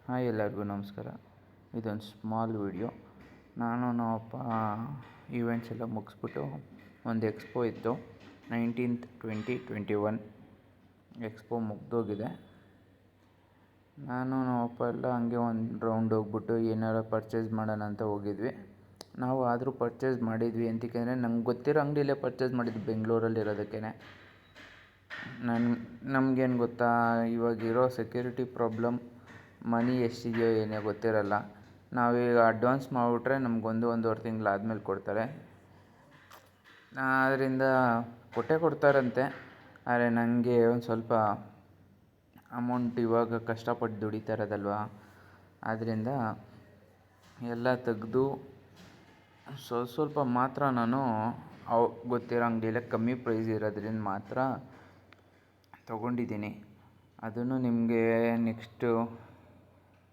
Hi, ಎಲ್ಲರಿಗೂ ನಮಸ್ಕಾರ. ಇದೊಂದು ಸ್ಮಾಲ್ ವಿಡಿಯೋ. ನಮ್ಮಪ್ಪ ಈವೆಂಟ್ಸ್ ಎಲ್ಲ ಮುಗಿಸ್ಬಿಟ್ಟು ಒಂದು ಎಕ್ಸ್ಪೋ ಇತ್ತು, 19th 2021 ಎಕ್ಸ್ಪೋ ಮುಗ್ದೋಗಿದೆ. ನಮ್ಮಪ್ಪ ಎಲ್ಲ ಹಂಗೆ ಒಂದು ರೌಂಡ್ ಹೋಗ್ಬಿಟ್ಟು ಏನಾರು ಪರ್ಚೇಸ್ ಮಾಡೋಣ ಅಂತ ಹೋಗಿದ್ವಿ. ನಾವು ಆದರೂ ಪರ್ಚೇಸ್ ಮಾಡಿದ್ವಿ ಅಂತಂದರೆ ನಂಗೆ ಗೊತ್ತಿರೋ ಅಂಗಡಿಯಲ್ಲೇ ಪರ್ಚೇಸ್ ಮಾಡಿದ್ವಿ, ಬೆಂಗಳೂರಲ್ಲಿರೋದಕ್ಕೇ. ನಮಗೇನು ಗೊತ್ತಾ, ಇವಾಗಿರೋ ಸೆಕ್ಯೂರಿಟಿ ಪ್ರಾಬ್ಲಮ್, ಮನಿ ಎಷ್ಟಿದೆಯೋ ಏನೇ ಗೊತ್ತಿರಲ್ಲ. ನಾವೀಗ ಅಡ್ವಾನ್ಸ್ ಮಾಡಿಬಿಟ್ರೆ ನಮ್ಗೆ ಒಂದೂವರೆ ತಿಂಗಳಾದ್ಮೇಲೆ ಕೊಡ್ತಾರೆ. ಅದರಿಂದ ಕೊಡ್ತಾರಂತೆ. ಆದರೆ ನನಗೆ ಒಂದು ಸ್ವಲ್ಪ ಅಮೌಂಟ್ ಇವಾಗ ಕಷ್ಟಪಟ್ಟು ದುಡಿತಾ ಇರೋದಲ್ವ, ಆದ್ದರಿಂದ ಎಲ್ಲ ತೆಗೆದು ಸ್ವಲ್ಪ ಮಾತ್ರ ನಾನು ಗೊತ್ತಿರೋ ಅಂಗಡಿಯಲ್ಲೇ ಕಮ್ಮಿ ಪ್ರೈಸ್ ಇರೋದ್ರಿಂದ ಮಾತ್ರ ತೊಗೊಂಡಿದ್ದೀನಿ. ಅದನ್ನು ನಿಮಗೆ ನೆಕ್ಸ್ಟು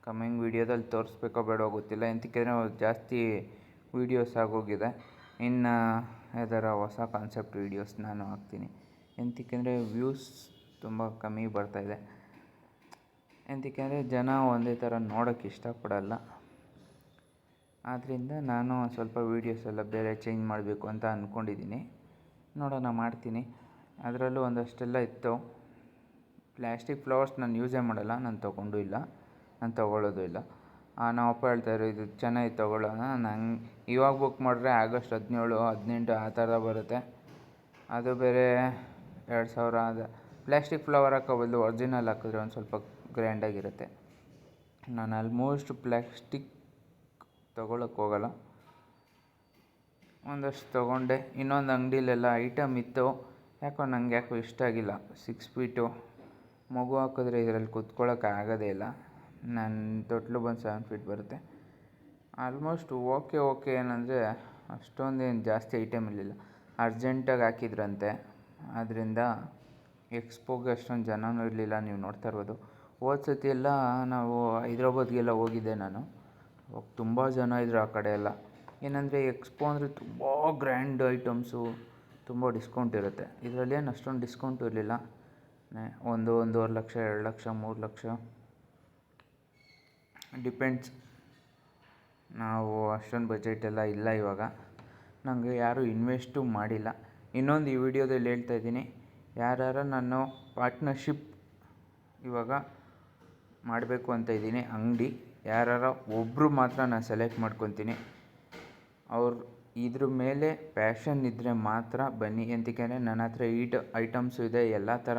ಕಮ್ಮಿಂಗ್ ವೀಡಿಯೋದಲ್ಲಿ ತೋರಿಸ್ಬೇಕೋ ಬೇಡೋ ಗೊತ್ತಿಲ್ಲ, ಎಂತಕ್ಕಂದರೆ ಜಾಸ್ತಿ ವೀಡಿಯೋಸ್ ಆಗೋಗಿದೆ. ಇನ್ನು ಯಾವ್ದಾರ ಹೊಸ ಕಾನ್ಸೆಪ್ಟ್ ವೀಡಿಯೋಸ್ ನಾನು ಹಾಕ್ತೀನಿ. ಎಂತಕ್ಕಂದರೆ ವ್ಯೂಸ್ ತುಂಬ ಕಮ್ಮಿ ಬರ್ತಾಯಿದೆ. ಎಂತಕ್ಕಂದರೆ ಜನ ಒಂದೇ ಥರ ನೋಡೋಕ್ಕೆ ಇಷ್ಟಪಡಲ್ಲ. ಆದ್ದರಿಂದ ನಾನು ಸ್ವಲ್ಪ ವೀಡಿಯೋಸ್ ಎಲ್ಲ ಬೇರೆ ಚೇಂಜ್ ಮಾಡಬೇಕು ಅಂತ ಅಂದ್ಕೊಂಡಿದ್ದೀನಿ. ನೋಡೋಣ, ಮಾಡ್ತೀನಿ. ಅದರಲ್ಲೂ ಒಂದಷ್ಟೆಲ್ಲ ಇತ್ತು. ಪ್ಲ್ಯಾಸ್ಟಿಕ್ ಫ್ಲವರ್ಸ್ ನಾನು ಯೂಸೇ ಮಾಡಲ್ಲ, ನಾನು ತೊಗೊಂಡು ಇಲ್ಲ, ನಾನು ತೊಗೊಳ್ಳೋದು ಇಲ್ಲ. ನಮ್ಮಪ್ಪ ಹೇಳ್ತಾಯಿದ್ರು, ಇದು ಚೆನ್ನಾಗಿ ತೊಗೊಳ್ಳೋಣ. ನಂಗೆ ಇವಾಗ ಬುಕ್ ಮಾಡಿದ್ರೆ ಆಗಸ್ಟ್ 17, 18 ಆ ಥರ ಬರುತ್ತೆ. ಅದು ಬೇರೆ 2000 ಅದು. ಪ್ಲ್ಯಾಸ್ಟಿಕ್ ಫ್ಲವರ್ ಹಾಕೋ ಬದಲು ಒರಿಜಿನಲ್ ಹಾಕಿದ್ರೆ ಒಂದು ಸ್ವಲ್ಪ ಗ್ರ್ಯಾಂಡಾಗಿರುತ್ತೆ. ನಾನು ಆಲ್ಮೋಸ್ಟ್ ಪ್ಲ್ಯಾಸ್ಟಿಕ್ ತೊಗೊಳಕ್ಕೆ ಹೋಗಲ್ಲ. ಒಂದಷ್ಟು ತೊಗೊಂಡೆ. ಇನ್ನೊಂದು ಅಂಗಡಿಲೆಲ್ಲ ಐಟಮ್ ಇತ್ತು, ಯಾಕೋ ಇಷ್ಟ ಆಗಿಲ್ಲ. 6 ಫೀಟು ಮಗು ಹಾಕಿದ್ರೆ ಇದರಲ್ಲಿ ಕೂತ್ಕೊಳ್ಳೋಕೆ ಆಗೋದೇ ಇಲ್ಲ. ನನ್ನ ತೊಟ್ಲು ಬಂದು 7 ಫೀಟ್ ಬರುತ್ತೆ. ಆಲ್ಮೋಸ್ಟ್ ಓಕೆ ಏನಂದರೆ ಅಷ್ಟೊಂದೇನು ಜಾಸ್ತಿ ಐಟಮ್ ಇರಲಿಲ್ಲ. ಅರ್ಜೆಂಟಾಗಿ ಹಾಕಿದ್ರಂತೆ, ಆದ್ದರಿಂದ ಎಕ್ಸ್ಪೋಗೆ ಅಷ್ಟೊಂದು ಜನನೂ ಇರಲಿಲ್ಲ. ನೀವು ನೋಡ್ತಾ ಇರ್ಬೋದು. ಹೋದ ಸತಿ ಎಲ್ಲ ನಾವು ಹೈದ್ರಾಬಾದ್ಗೆಲ್ಲ ಹೋಗಿದ್ದೆ ನಾನು. ಅವಾಗ ತುಂಬ ಜನ ಇದ್ದರು ಆ ಕಡೆ ಎಲ್ಲ. ಏನಂದರೆ ಎಕ್ಸ್ಪೋ ಅಂದರೆ ತುಂಬ ಗ್ರ್ಯಾಂಡ್ ಐಟಮ್ಸು, ತುಂಬ ಡಿಸ್ಕೌಂಟ್ ಇರುತ್ತೆ. ಇದರಲ್ಲೇನು ಅಷ್ಟೊಂದು ಡಿಸ್ಕೌಂಟು ಇರಲಿಲ್ಲ. 1.5 ಲಕ್ಷ, 2 ಲಕ್ಷ, 3 ಲಕ್ಷ ಡಿಪೆಂಡ್ಸ್. ನಾವು ಅಷ್ಟೊಂದು ಬಜೆಟೆಲ್ಲ ಇಲ್ಲ ಇವಾಗ. ನನಗೆ ಯಾರೂ ಇನ್ವೆಸ್ಟು ಮಾಡಿಲ್ಲ. ಇನ್ನೊಂದು ಈ ವಿಡಿಯೋದಲ್ಲಿ ಹೇಳ್ತಾಯಿದ್ದೀನಿ, ಯಾರು ನಾನು ಪಾರ್ಟ್ನರ್ಶಿಪ್ ಇವಾಗ ಮಾಡಬೇಕು ಅಂತ ಇದ್ದೀನಿ. ಅಂಗಡಿ ಯಾರು ಒಬ್ಬರು ಮಾತ್ರ ನಾನು ಸೆಲೆಕ್ಟ್ ಮಾಡ್ಕೊತೀನಿ. ಅವ್ರು ಇದ್ರ ಮೇಲೆ ಪ್ಯಾಷನ್ ಇದ್ದರೆ ಮಾತ್ರ ಬನ್ನಿ. ಎಂತಕ್ಕಂದರೆ ನನ್ನ ಹತ್ರ ಐಟಮ್ಸು ಇದೆ, ಎಲ್ಲ ಥರ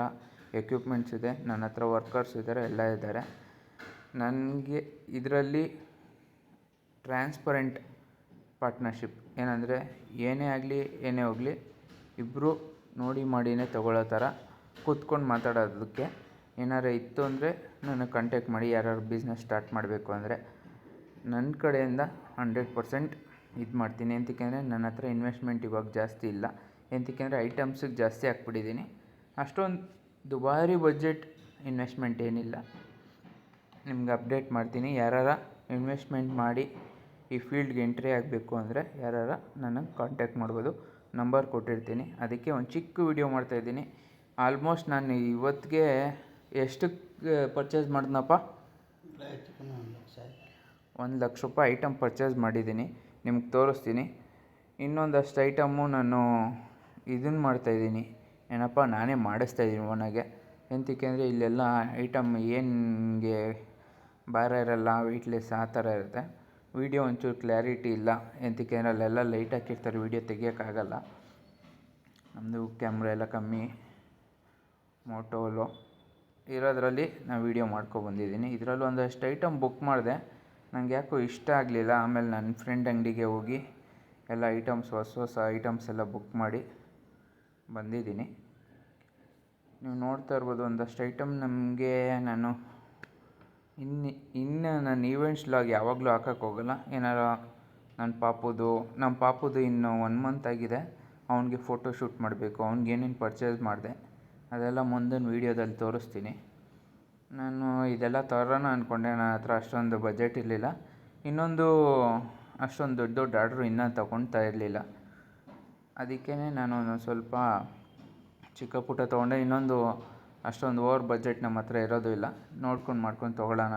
ಎಕ್ವಿಪ್ಮೆಂಟ್ಸ್ ಇದೆ, ನನ್ನ ಹತ್ರ ವರ್ಕರ್ಸ್ ಇದ್ದಾರೆ, ಎಲ್ಲ ಇದ್ದಾರೆ. ನನಗೆ ಇದರಲ್ಲಿ ಟ್ರಾನ್ಸ್ಪರೆಂಟ್ ಪಾರ್ಟ್ನರ್ಶಿಪ್, ಏನಂದರೆ ಏನೇ ಹೋಗಲಿ ಇಬ್ಬರು ನೋಡಿ ಮಾಡಿನೇ ತೊಗೊಳ್ಳೋ ಥರ ಕೂತ್ಕೊಂಡು ಮಾತಾಡೋದಕ್ಕೆ. ಏನಾರು ಇತ್ತು ಅಂದರೆ ನನಗೆ ಕಾಂಟ್ಯಾಕ್ಟ್ ಮಾಡಿ, ಯಾರು ಬಿಸ್ನೆಸ್ ಸ್ಟಾರ್ಟ್ ಮಾಡಬೇಕು ಅಂದರೆ. ನನ್ನ ಕಡೆಯಿಂದ 100% ಇದು ಮಾಡ್ತೀನಿ. ಎಂತಕ್ಕಂದರೆ ನನ್ನ ಹತ್ರ ಇನ್ವೆಸ್ಟ್ಮೆಂಟ್ ಇವಾಗ ಜಾಸ್ತಿ ಇಲ್ಲ. ಎಂತಕ್ಕಂದರೆ ಐಟಮ್ಸಿಗೆ ಜಾಸ್ತಿ ಹಾಕ್ಬಿಟ್ಟಿದ್ದೀನಿ. ಅಷ್ಟೊಂದು ದುಬಾರಿ ಬಜೆಟ್ ಇನ್ವೆಸ್ಟ್ಮೆಂಟ್ ಏನಿಲ್ಲ. ನಿಮ್ಗೆ ಅಪ್ಡೇಟ್ ಮಾಡ್ತೀನಿ. ಯಾರು ಇನ್ವೆಸ್ಟ್ಮೆಂಟ್ ಮಾಡಿ ಈ ಫೀಲ್ಡ್ಗೆ ಎಂಟ್ರಿ ಆಗಬೇಕು ಅಂದರೆ ಯಾರು ನನಗೆ ಕಾಂಟ್ಯಾಕ್ಟ್ ಮಾಡ್ಬೋದು. ನಂಬರ್ ಕೊಟ್ಟಿರ್ತೀನಿ. ಅದಕ್ಕೆ ಒಂದು ಚಿಕ್ಕ ವಿಡಿಯೋ ಮಾಡ್ತಾಯಿದ್ದೀನಿ. ಆಲ್ಮೋಸ್ಟ್ ನಾನು ಇವತ್ತಿಗೆ ಎಷ್ಟಕ್ಕೆ ಪರ್ಚೇಸ್ ಮಾಡಿದ್ನಪ್ಪ? 1 ಲಕ್ಷ ರೂಪಾಯಿ ಐಟಮ್ ಪರ್ಚೇಸ್ ಮಾಡಿದ್ದೀನಿ. ನಿಮ್ಗೆ ತೋರಿಸ್ತೀನಿ. ಇನ್ನೊಂದಷ್ಟು ಐಟಮ್ಮು ನಾನು ಇದನ್ನು ಮಾಡ್ತಾಯಿದ್ದೀನಿ, ಏನಪ್ಪ ನಾನೇ ಮಾಡಿಸ್ತಾಯಿದ್ದೀನಿ ಓನಾಗೆ. ಎಂತಕ್ಕಂದರೆ ಇಲ್ಲೆಲ್ಲ ಐಟಮ್ ಏನಿಗೆ ಭಾರ ಇರಲ್ಲ, ವೆಯ್ಟ್ಲೆಸ್ ಆ ಥರ ಇರುತ್ತೆ. ವೀಡಿಯೋ ಒಂಚೂರು ಕ್ಲಾರಿಟಿ ಇಲ್ಲ, ಎಂತಕ್ಕಂದರೆ ಅಲ್ಲೆಲ್ಲ ಲೈಟ್ ಹಾಕಿರ್ತಾರೆ, ವೀಡಿಯೋ ತೆಗಿಯೋಕ್ಕಾಗಲ್ಲ. ನಮ್ಮದು ಕ್ಯಾಮ್ರಾ ಎಲ್ಲ ಕಮ್ಮಿ, ಮೋಟೋಲೋ ಇರೋದ್ರಲ್ಲಿ ನಾನು ವೀಡಿಯೋ ಮಾಡ್ಕೊಬಂದಿದ್ದೀನಿ. ಇದರಲ್ಲೂ ಒಂದಷ್ಟು ಐಟಮ್ ಬುಕ್ ಮಾಡಿದೆ, ನನಗೆ ಯಾಕೋ ಇಷ್ಟ ಆಗಲಿಲ್ಲ. ಆಮೇಲೆ ನನ್ನ ಫ್ರೆಂಡ್ ಅಂಗಡಿಗೆ ಹೋಗಿ ಎಲ್ಲ ಐಟಮ್ಸ್ ಹೊಸ ಐಟಮ್ಸ್ ಎಲ್ಲ ಬುಕ್ ಮಾಡಿ ಬಂದಿದ್ದೀನಿ. ನೀವು ನೋಡ್ತಾ ಇರ್ಬೋದು ಒಂದಷ್ಟು ಐಟಮ್. ನಮಗೆ ನಾನು ಇನ್ನು ನನ್ನ ಈವೆಂಟ್ಸ್ ಲಾಗ್ ಯಾವಾಗಲೂ ಹಾಕೋಕ್ಕೆ ಹೋಗಲ್ಲ. ಏನಾರ ನಮ್ಮ ಪಾಪುದು ಇನ್ನು 1 ಮಂತ್ ಆಗಿದೆ. ಅವನಿಗೆ ಫೋಟೋ ಶೂಟ್ ಮಾಡಬೇಕು. ಅವ್ನಿಗೆ ಏನೇನು ಪರ್ಚೇಸ್ ಮಾಡಿದೆ ಅದೆಲ್ಲ ಮುಂದಿನ ವೀಡಿಯೋದಲ್ಲಿ ತೋರಿಸ್ತೀನಿ. ನಾನು ಇದೆಲ್ಲ ತರೋಣ ಅಂದ್ಕೊಂಡೆ, ನನ್ನ ಹತ್ರ ಅಷ್ಟೊಂದು ಬಜೆಟ್ ಇರಲಿಲ್ಲ. ಇನ್ನೊಂದು ಅಷ್ಟೊಂದು ದೊಡ್ಡ ಆರ್ಡ್ರು ಇನ್ನೂ ತೊಗೊಳ್ತಾ ಇರಲಿಲ್ಲ. ಅದಕ್ಕೇ ನಾನು ಒಂದು ಸ್ವಲ್ಪ ಚಿಕ್ಕ ಪುಟ್ಟ ತೊಗೊಂಡೆ. ಇನ್ನೊಂದು ಅಷ್ಟೊಂದು ಓವರ್ ಬಜೆಟ್ ನಮ್ಮ ಹತ್ರ ಇರೋದು ಇಲ್ಲ. ನೋಡ್ಕೊಂಡು ಮಾಡ್ಕೊಂಡು ತೊಗೊಳ್ಳೋಣ.